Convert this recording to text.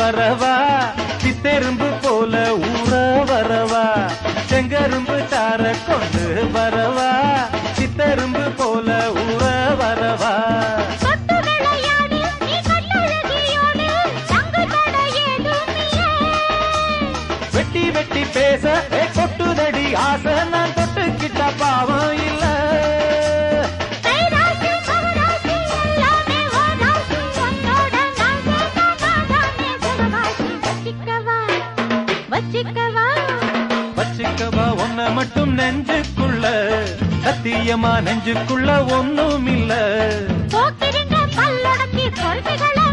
வரவா சித்தெரும்பு போல ஊற வரவா செங்கரும்பு சார கொண்டு வரவா சித்தெரும்பு போல ஊற வரவா வெட்டி வெட்டி பேச கொட்டுதடி ஆசை நான் தொட்டுக்கிட்ட பாவம் இல்ல வச்சிக்கவா ஒன்ன மட்டும் நெஞ்சுக்குள்ள சத்தியமா நெஞ்சுக்குள்ள ஒண்ணும் இல்ல பல்லடக்கி கொள்கைகளை